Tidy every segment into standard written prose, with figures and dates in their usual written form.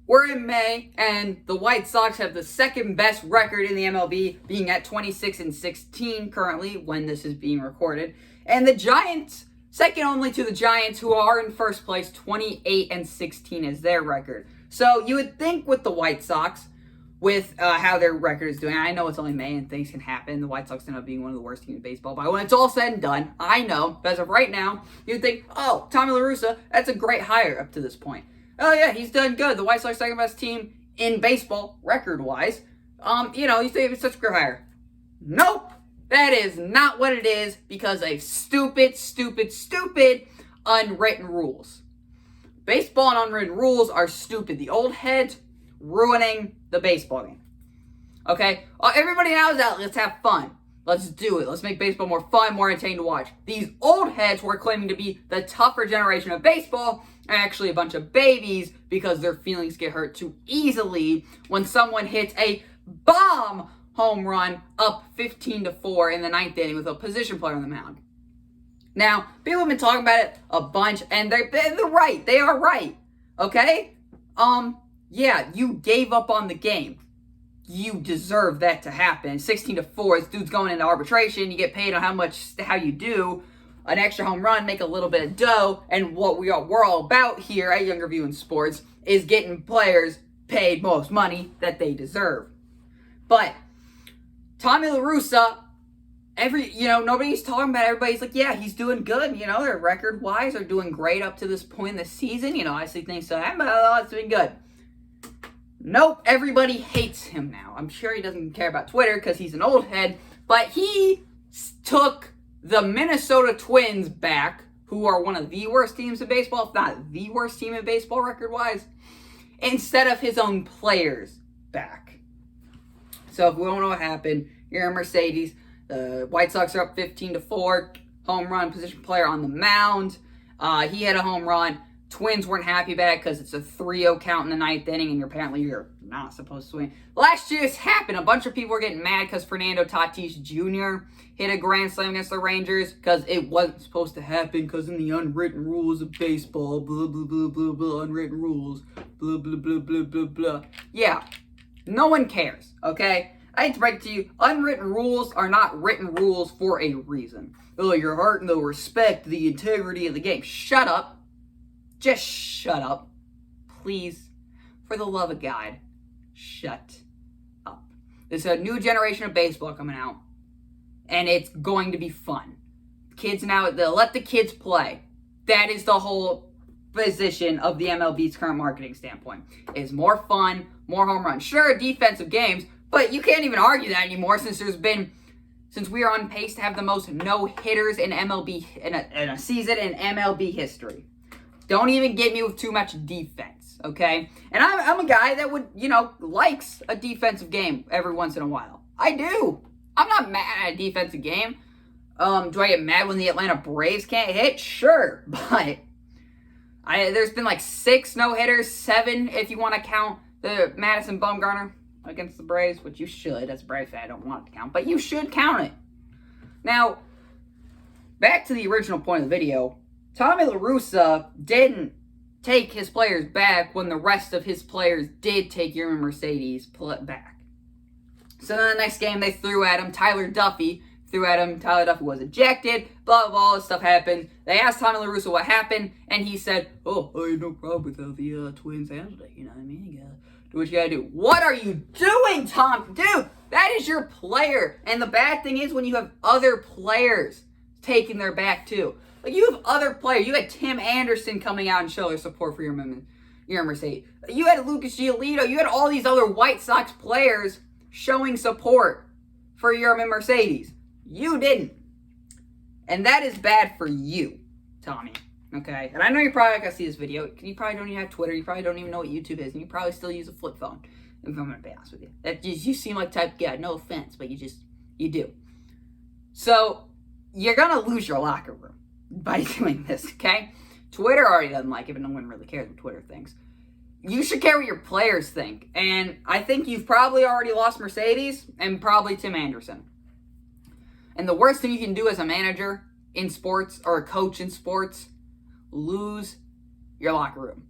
We're in May, and the White Sox have the second best record in the MLB, being at 26-16 currently when this is being recorded. And the Giants, second only to the Giants, who are in first place, 28-16 is their record. So you would think with the White Sox, with how their record is doing, I know it's only May and things can happen. The White Sox end up being one of the worst teams in baseball. But when it's all said and done, I know, as of right now, you'd think, oh, Tommy La Russa, that's a great hire up to this point. Oh, yeah, he's done good. The White Sox second best team in baseball, record-wise. You think it's such a great hire. Nope. That is not what it is because of stupid unwritten rules. Baseball and unwritten rules are stupid. The old heads ruining the baseball game. Okay? Everybody now is out. Let's have fun. Let's do it. Let's make baseball more fun, more entertaining to watch. These old heads who are claiming to be the tougher generation of baseball are actually a bunch of babies because their feelings get hurt too easily when someone hits a bomb home run up 15-4 in the ninth inning with a position player on the mound. Now, people have been talking about it a bunch, and they're right. They are right. Okay? Yeah, you gave up on the game. You deserve that to happen. 16-4, this dude's going into arbitration. You get paid on how you do. An extra home run, make a little bit of dough. And what we're all about here at Younger View in Sports is getting players paid most money that they deserve. But Tommy La Russa, nobody's talking about it. Everybody's like, yeah, he's doing good. Their record-wise are doing great up to this point in the season. I see things so happen, but it's been good. Nope, everybody hates him now. I'm sure he doesn't care about Twitter because he's an old head, but he took the Minnesota Twins back, who are one of the worst teams in baseball, if not the worst team in baseball record-wise, instead of his own players back. So if we don't know what happened, you're in Mercedes. The White Sox are up 15-4, home run, position player on the mound. He had a home run. Twins weren't happy about it because it's a 3-0 count in the ninth inning, and apparently you're not supposed to win. Last year this happened. A bunch of people were getting mad because Fernando Tatis Jr. hit a grand slam against the Rangers because it wasn't supposed to happen because in the unwritten rules of baseball, blah, blah, blah, blah, blah, unwritten rules, blah, blah, blah, blah, blah, blah. Yeah, no one cares, okay? I hate to break it to you, unwritten rules are not written rules for a reason. Oh, you're hurting the respect, the integrity of the game. Shut up. Just shut up. Please. For the love of God, shut up. There's a new generation of baseball coming out, and it's going to be fun. Kids now, they'll let the kids play. That is the whole position of the MLB's current marketing standpoint. Is more fun, more home runs. Sure, defensive games, but you can't even argue that anymore since we are on pace to have the most no-hitters in MLB in a season in MLB history. Don't even get me with too much defense, okay? And I'm a guy that would, likes a defensive game every once in a while. I do. I'm not mad at a defensive game. Do I get mad when the Atlanta Braves can't hit? Sure, but there's been like 6 no-hitters, 7 if you want to count the Madison Bumgarner against the Braves, which you should. As a Braves fan, I don't want it to count, but you should count it. Now, back to the original point of the video. Tommy La Russa didn't take his players back when the rest of his players did take Yermin Mercedes back. So then the next game they threw at him, Tyler Duffy was ejected, blah, blah, all this stuff happened. They asked Tommy La Russa what happened, and he said, oh, I had no problem with how the Twins handled it, you know what I mean? You gotta do what you gotta do. What are you doing, Tom? Dude, that is your player. And the bad thing is when you have other players taking their back too. Like, you have other players. You had Tim Anderson coming out and show their support for your Mercedes. You had Lucas Giolito. You had all these other White Sox players showing support for your Mercedes. You didn't. And that is bad for you, Tommy. Okay? And I know you're probably not going to see this video. You probably don't even have Twitter. You probably don't even know what YouTube is. And you probably still use a flip phone. If I'm going to be honest with you. You seem like the type of guy. No offense, but you do. So, you're going to lose your locker room by doing this, okay? Twitter already doesn't like it, but no one really cares what Twitter thinks. You should care what your players think. And I think you've probably already lost Mercedes and probably Tim Anderson. And the worst thing you can do as a manager in sports or a coach in sports, lose your locker room.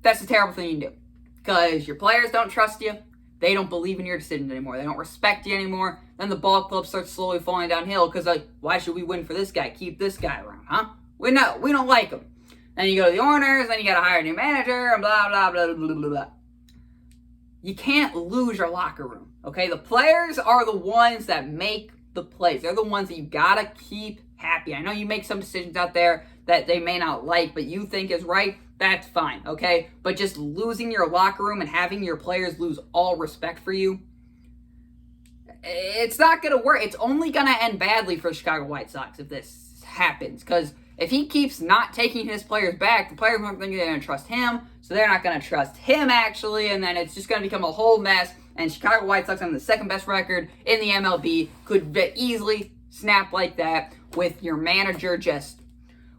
That's a terrible thing you can do. because your players don't trust you. They don't believe in your decisions anymore. They don't respect you anymore. Then the ball club starts slowly falling downhill because, like, why should we win for this guy? Keep this guy around, huh? We don't like him. Then you go to the owners, then you got to hire a new manager, and blah, blah, blah, blah, blah, blah. You can't lose your locker room, okay? The players are the ones that make the plays. They're the ones that you got to keep happy. I know you make some decisions out there that they may not like, but you think is right. That's fine, okay? But just losing your locker room and having your players lose all respect for you, it's not going to work. It's only going to end badly for the Chicago White Sox if this happens. Because if he keeps not taking his players back, the players aren't thinking they're going to trust him, so they're not going to trust him, actually, and then it's just going to become a whole mess, and Chicago White Sox, having the second best record in the MLB, could easily snap like that with your manager just...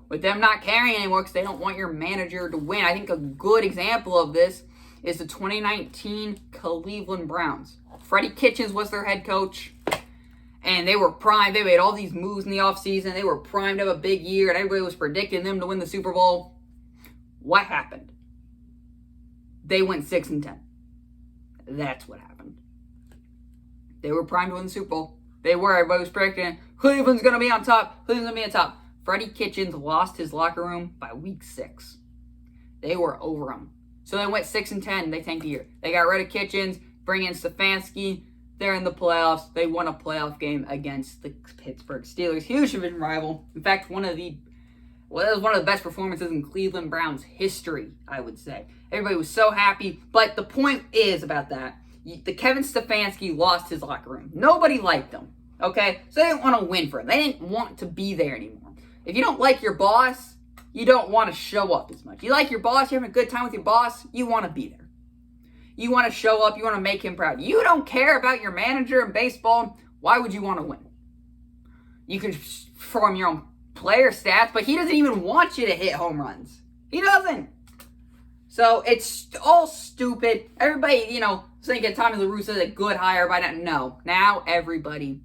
with them not caring anymore because they don't want your manager to win. I think a good example of this is the 2019 Cleveland Browns. Freddie Kitchens was their head coach, and they were primed. They made all these moves in the offseason. They were primed to have a big year, and everybody was predicting them to win the Super Bowl. What happened? They went 6-10. That's what happened. They were primed to win the Super Bowl. They were. Everybody was predicting Cleveland's going to be on top. Cleveland's going to be on top. Freddie Kitchens lost his locker room by week 6. They were over him. So they went 6-10. They tanked the year. They got rid of Kitchens, bring in Stefanski. They're in the playoffs. They won a playoff game against the Pittsburgh Steelers. Huge division rival. In fact, it was one of the best performances in Cleveland Browns history, I would say. Everybody was so happy. But the point is about that, the Kevin Stefanski lost his locker room. Nobody liked him. Okay? So they didn't want to win for him. They didn't want to be there anymore. If you don't like your boss, you don't want to show up as much. You like your boss, you're having a good time with your boss, you want to be there. You want to show up, you want to make him proud. You don't care about your manager in baseball, why would you want to win? You can form your own player stats, but he doesn't even want you to hit home runs. He doesn't. So it's all stupid. Everybody, thinking Tommy La Russa is a good hire by now. No. Now everybody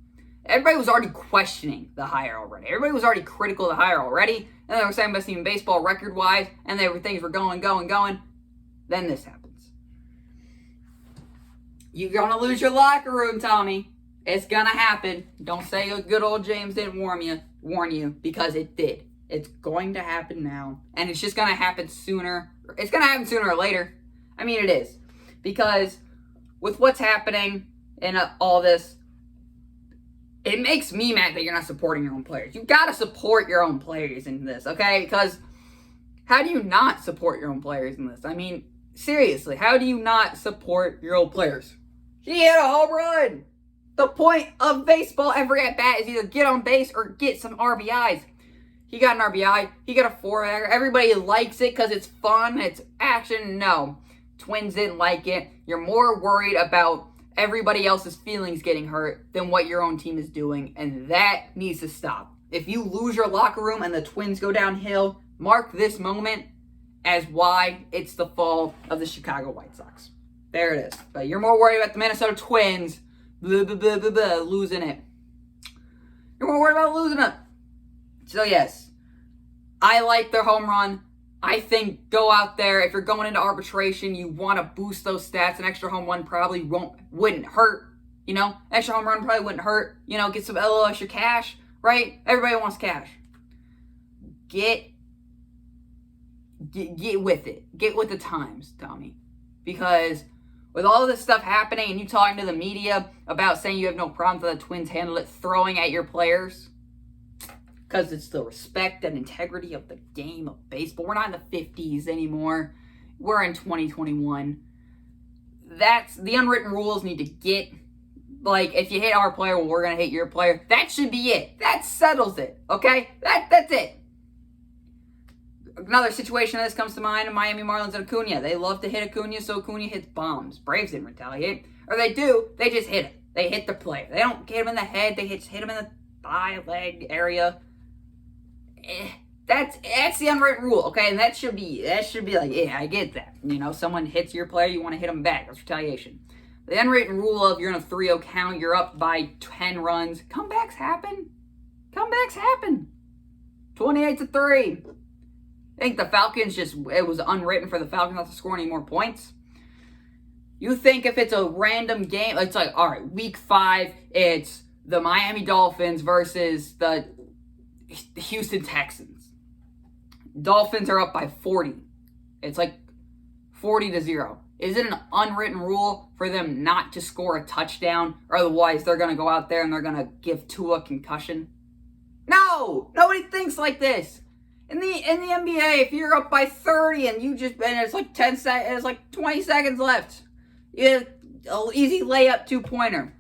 was already questioning the hire already. Everybody was already critical of the hire already. And they were saying best team in baseball record-wise. And things were going. Then this happens. You're going to lose your locker room, Tommy. It's going to happen. Don't say good old James didn't warn you, because it did. It's going to happen now. And it's just going to happen sooner. It's going to happen sooner or later. I mean, it is. Because with what's happening in all this, it makes me mad that you're not supporting your own players. You got to support your own players in this, okay? Because how do you not support your own players in this? I mean, seriously, how do you not support your own players? He hit a home run. The point of baseball every at-bat is either get on base or get some RBIs. He got an RBI. He got a 4-bagger. Everybody likes it because it's fun. It's action. No. Twins didn't like it. You're more worried about everybody else's feelings getting hurt than what your own team is doing, and that needs to stop. If you lose your locker room and the Twins go downhill, mark this moment as why it's the fall of the Chicago White Sox. There it is. But you're more worried about the Minnesota Twins losing it. You're more worried about losing it. So yes, I like their home run. I think go out there. If you're going into arbitration, you want to boost those stats. An extra home run probably wouldn't hurt. Extra home run probably wouldn't hurt. Get some little extra cash, right? Everybody wants cash. Get with it. Get with the times, Tommy. Because with all this stuff happening and you talking to the media about saying you have no problem that the Twins handle it, throwing at your players, because it's the respect and integrity of the game of baseball. We're not in the 50s anymore. We're in 2021. That's the unwritten rules need to get. Like, if you hit our player, well, we're going to hit your player. That should be it. That settles it, okay? That's it. Another situation that comes to mind, Miami Marlins and Acuna. They love to hit Acuna, so Acuna hits bombs. Braves didn't retaliate. Or they do, they just hit him. They hit the player. They don't hit him in the head. They just hit him in the thigh, leg area. That's the unwritten rule, okay? And that should be like, yeah, I get that. Someone hits your player, you want to hit them back. That's retaliation. The unwritten rule of you're in a 3-0 count, you're up by 10 runs. Comebacks happen. 28-3. I think the Falcons it was unwritten for the Falcons not to score any more points. You think if it's a random game, it's like, all right, week 5, it's the Miami Dolphins versus the Houston Texans. Dolphins are up by 40. It's like 40-0. Is it an unwritten rule for them not to score a touchdown, or otherwise they're going to go out there and they're going to give Tua a concussion? No! Nobody thinks like this. In the NBA, if you're up by 30 and it's like 10 seconds, it's like 20 seconds left, you had an easy layup 2-pointer.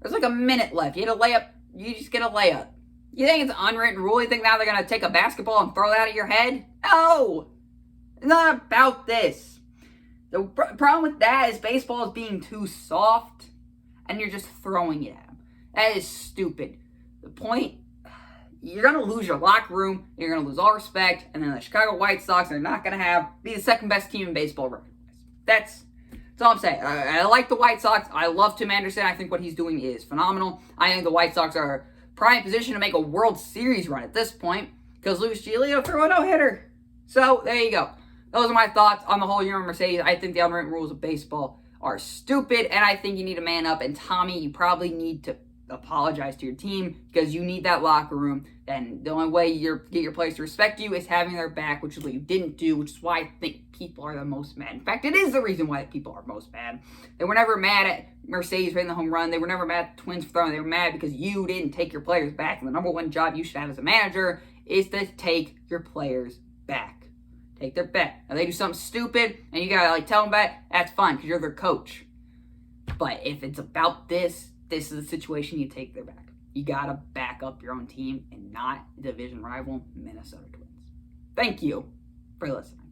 There's like a minute left. You had a layup. You just get a layup. You think it's an unwritten rule? You think now they're going to take a basketball and throw that at your head? No! It's not about this. The problem with that is baseball is being too soft, and you're just throwing it at them. That is stupid. The point, you're going to lose your locker room, you're going to lose all respect, and then the Chicago White Sox are not going to be the second best team in baseball record-wise. That's all I'm saying. I like the White Sox. I love Tim Anderson. I think what he's doing is phenomenal. I think the White Sox are prime position to make a World Series run at this point, because Luis Giolito threw a no-hitter. So, there you go. Those are my thoughts on the whole year of Mercedes. I think the unwritten rules of baseball are stupid, and I think you need to man up. And Tommy, you probably need to apologize to your team, because you need that locker room. And the only way you get your players to respect you is having their back, which is what you didn't do, which is why I think people are the most mad. In fact, it is the reason why people are most mad. They were never mad at Mercedes hitting the home run. They were never mad at the Twins for throwing. They were mad because you didn't take your players back. And the number one job you should have as a manager is to take your players back. Take their back. Now, they do something stupid, and you gotta tell them back, that's fine, because you're their coach. But if it's about this is the situation you take their back. You gotta back up your own team and not division rival Minnesota Twins. Thank you for listening.